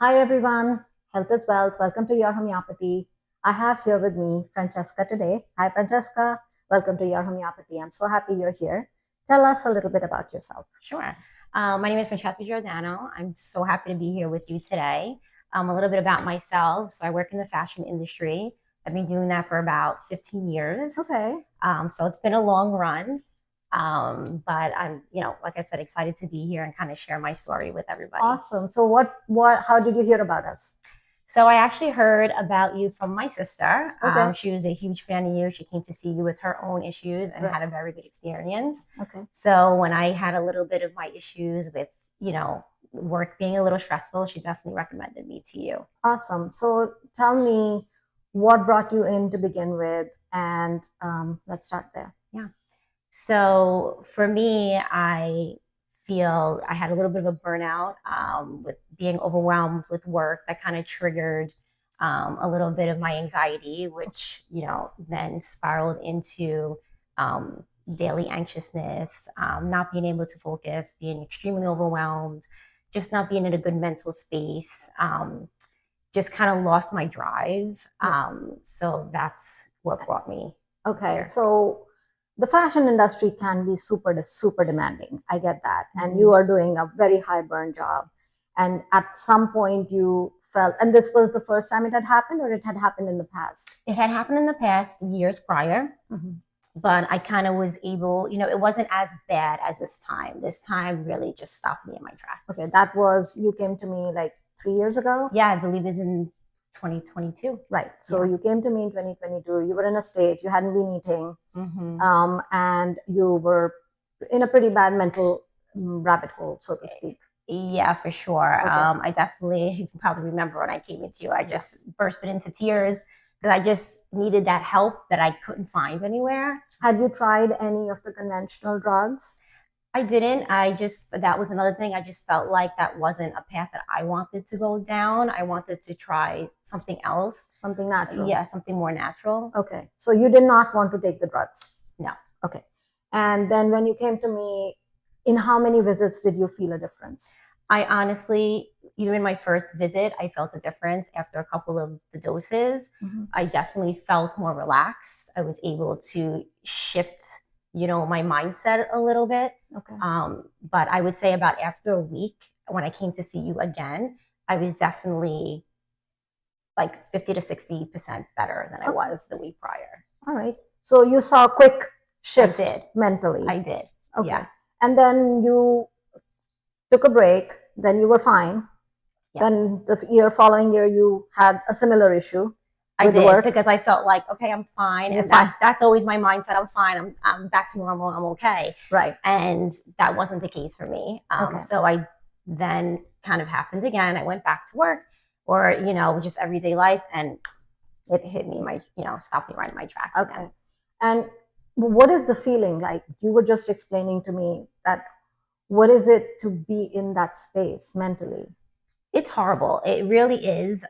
Hi everyone, health is wealth. Welcome to your homeopathy. I have here with me Francesca today. Hi Francesca, welcome to your homeopathy. I'm so happy you're here. Tell us a little bit about yourself. Sure. My name is Francesca Giordano. I'm so happy to be here with you today. A little bit about myself. So I work in the fashion industry. I've been doing that for about 15 years. Okay, So it's been a long run. But I'm, like I said, excited to be here and kind of share my story with everybody. awesome. So how did you hear about us? So I actually heard about you from my sister. Okay, She was a huge fan of you. She came to see you with her own issues and right. had a very good experience. Okay, So when I had a little bit of my issues with, work being a little stressful, she definitely recommended me to you. awesome. So tell me what brought you in to begin with, and let's start there. Yeah. So for me, I feel I had a little bit of a burnout with being overwhelmed with work that kind of triggered a little bit of my anxiety, which, then spiraled into daily anxiousness, not being able to focus, being extremely overwhelmed, just not being in a good mental space. Just kind of lost my drive. So that's what brought me Okay, here. so the fashion industry can be super demanding. I get that. And you Mhm. are doing a very high burn job. And at some point you felt, and this was the first time it had happened, or it had happened in the past? It had happened in the past years prior, Mhm. but I kind of was able, it wasn't as bad as this time. This time really just stopped me in my Okay, tracks. that was, you came to me like 3 years ago? Yeah, I believe it's in 2022. Right. So Yeah. you came to me in 2022. You were in a state, you hadn't been eating, Mm-hmm. and you were in a pretty bad mental rabbit hole, so to speak. Yeah, for sure. Okay. I definitely, you can probably remember when I came into you, I Yeah. just bursted into tears because I just needed that help that I couldn't find anywhere. Had you tried any of the conventional drugs? I didn't. That was another thing. I just felt like that wasn't a path that I wanted to go down. I wanted to try something else. Something natural. Yeah, something more natural. Okay. So you did not want to take the drugs. No. Okay. And then when you came to me, in how many visits did you feel a difference? I honestly, even in my first visit, I felt a difference after a couple of the doses. Mm-hmm. I definitely felt more relaxed. I was able to shift, my mindset a little bit. Okay. But I would say about after a week, when I came to see you again, I was definitely like 50 to 60% better than I Okay. was the week prior. All right. So you saw a quick I shift did. mentally. I did. Okay. Yeah. And then you took a break, then you were fine. Yeah. Then the following year, you had a similar issue I with did work. because I felt like, okay, I'm fine. You're And fine. that's always my mindset. I'm fine. I'm back to normal. I'm okay. Right. And that wasn't the case for me. Okay. So I then kind of happened again. I went back to work or, just everyday life. And it hit me, stopped me right in my tracks Okay. again. And what is the feeling like? You were just explaining to me that what is it to be in that space mentally? It's horrible. It really is.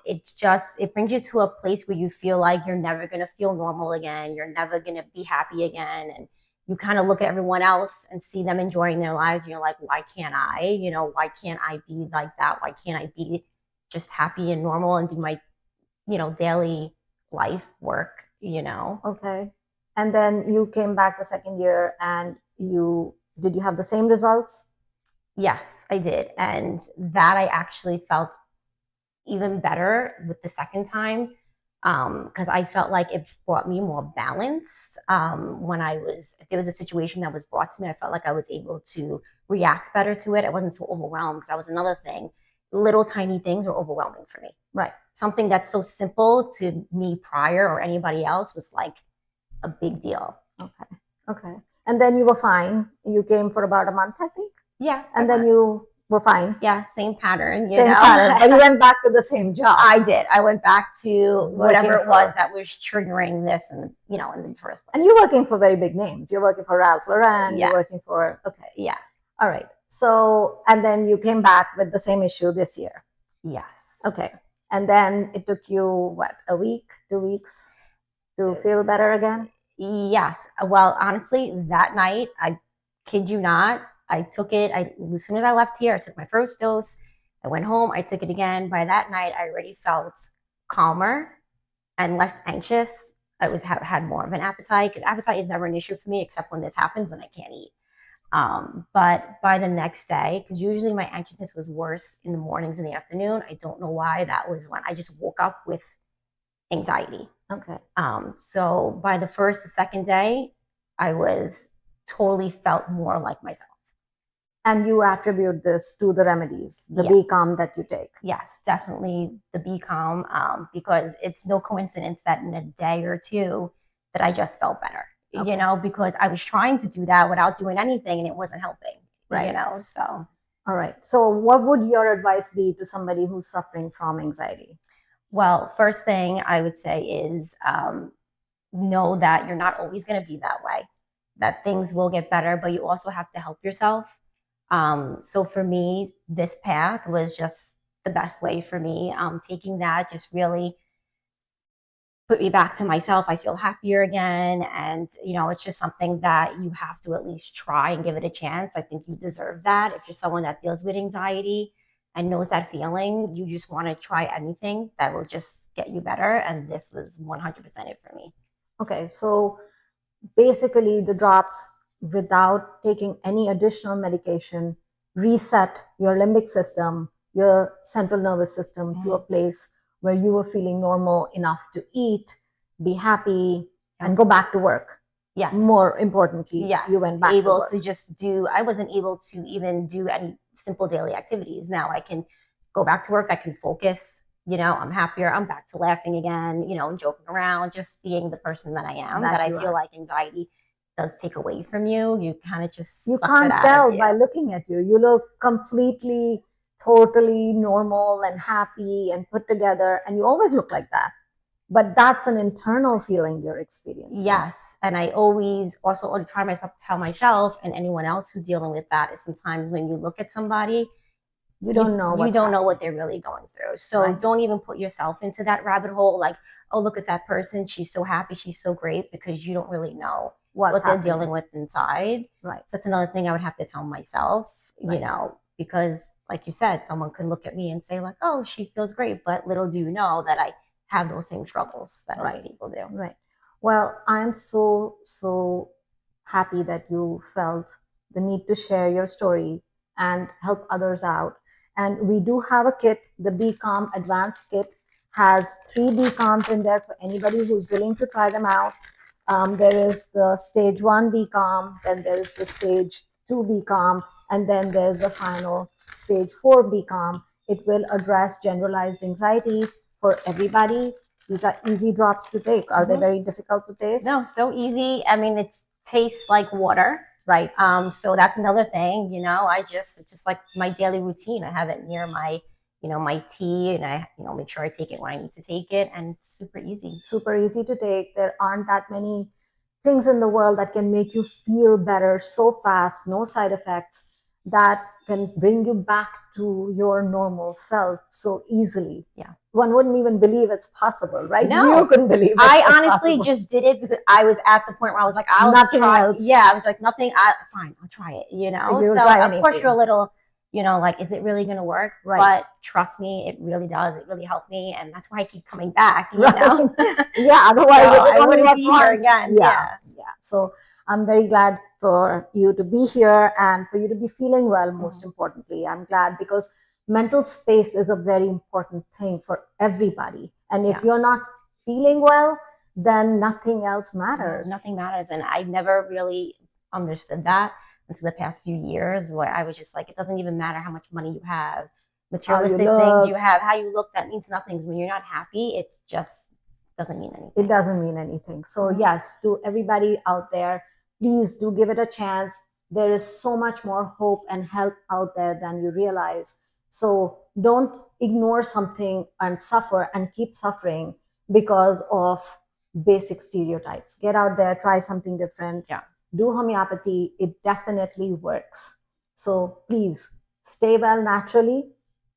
It brings you to a place where you feel like you're never going to feel normal again. You're never going to be happy again. And you kind of look at everyone else and see them enjoying their lives. And you're like, why can't I? Why can't I be like that? Why can't I be just happy and normal and do my, daily life work? Okay. And then you came back the second year and did you have the same results? Yes, I did. And that I actually felt even better with the second time because I felt like it brought me more balance. If there was a situation that was brought to me, I felt like I was able to react better to it. I wasn't so overwhelmed because that was another thing. Little tiny things are overwhelming for me. Right. Something that's so simple to me prior or anybody else was like a big deal. Okay. Okay. And then you were fine. You came for about a month, I think. Yeah. And then you were fine. Yeah, same pattern. Same pattern. But you went back to the same job. I did. I went back to whatever it was that was triggering this, and in the first place. And you're working for very big names. You're working for Ralph Lauren. Yeah. You're working for Yeah. All right. So and then you came back with the same issue this year. Yes. Okay. And then it took you what, a week, 2 weeks to feel better again? Yes. Well, honestly, that night, I kid you not, I took it. As soon as I left here, I took my first dose. I went home, I took it again. By that night, I already felt calmer and less anxious. I had more of an appetite, because appetite is never an issue for me except when this happens and I can't eat. But by the next day, because usually my anxiousness was worse in the mornings and the afternoon. I don't know why. That was when I just woke up with anxiety. Okay. So by the first, the second day, I was totally felt more like myself. And you attribute this to the remedies, the Yeah. Be Calm that you take. Yes, definitely the Be Calm, because it's no coincidence that in a day or two that I just felt better. Okay. You know, because I was trying to do that without doing anything and it wasn't helping. Right. You know, so. All right. So, what would your advice be to somebody who's suffering from anxiety? Well, first thing I would say is know that you're not always going to be that way, that things will get better, but you also have to help yourself. So for me, this path was just the best way for me. Taking that just really put me back to myself. I feel happier again. And, you know, it's just something that you have to at least try and give it a chance. I think you deserve that. If you're someone that deals with anxiety and knows that feeling, you just want to try anything that will just get you better. And this was 100% it for me. Okay. So, basically, the drops, without taking any additional medication, reset your limbic system, your central nervous system to a place where you were feeling normal enough to eat, be happy, and go back to work. Yes. More importantly, yes, you went back able to work. to just do. I wasn't able to even do any simple daily activities. Now I can go back to work. I can focus. You know, I'm happier. I'm back to laughing again. You know, joking around, just being the person that I am. That I feel like anxiety does take away from you. You kind of just You sucks it can't out tell of you. by looking at you. You look completely, totally normal and happy and put together, and you always look like that. But that's an internal feeling you're experiencing. Yes. And I always also try myself to tell myself and anyone else who's dealing with that is sometimes when you look at somebody, you don't know what they're really going through. So Right. don't even put yourself into that rabbit hole. Like, oh, look at that person. She's so happy. She's so great, because you don't really know what they're dealing with inside. Right. So that's another thing I would have to tell myself, you know, because like you said, someone could look at me and say like, oh, she feels great. But little do you know that I have those same struggles that other people do. Right. Well, I'm so happy that you felt the need to share your story and help others out. And we do have a kit. The Be Calm Advanced Kit has 3 Be Calms in there for anybody who's willing to try them out. There is the stage 1 Be Calm, then there's the stage 2 Be Calm, and then there's the final stage 4 Be Calm. It will address generalized anxiety for everybody. These are easy drops to take. Are they very difficult to taste? No, so easy. I mean, it tastes like water. Right. So that's another thing, you know, it's just like my daily routine. I have it near my, you know, my tea, and I, you know, make sure I take it when I need to take it. And it's super easy. Super easy to take. There aren't that many things in the world that can make you feel better so fast, no side effects, that can bring you back to your normal self so easily. Yeah. One wouldn't even believe it's possible, right? No. You couldn't believe it. I honestly just did it because I was at the point where I was like, I'll Nothing try. else. Yeah, I was like, nothing. Fine, I'll try it. You know, You'll so try of course anything. you're a little, you know, like, is it really going to work? Right. But trust me, it really does. It really helped me, and that's why I keep coming back. You know, Yeah. Otherwise, I wouldn't be here again. Yeah. So I'm very glad for you to be here and for you to be feeling well. Most importantly, I'm glad, because mental space is a very important thing for everybody. And if you're not feeling well, then nothing else matters. No, nothing matters. And I never really understood that until the past few years, where I was just like, it doesn't even matter how much money you have, materialistic things you have, how you look, that means nothing. When you're not happy, it just doesn't mean anything. It doesn't mean anything. So yes, to everybody out there, please do give it a chance. There is so much more hope and help out there than you realize. So don't ignore something and suffer and keep suffering because of basic stereotypes. Get out there, try something different. Yeah. Do homeopathy. It definitely works. So please stay well naturally.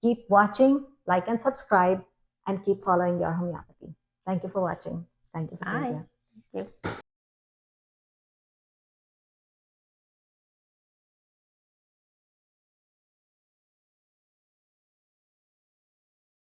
Keep watching, like and subscribe, and keep following your homeopathy. Thank you for watching. Thank you for being here. Thank you.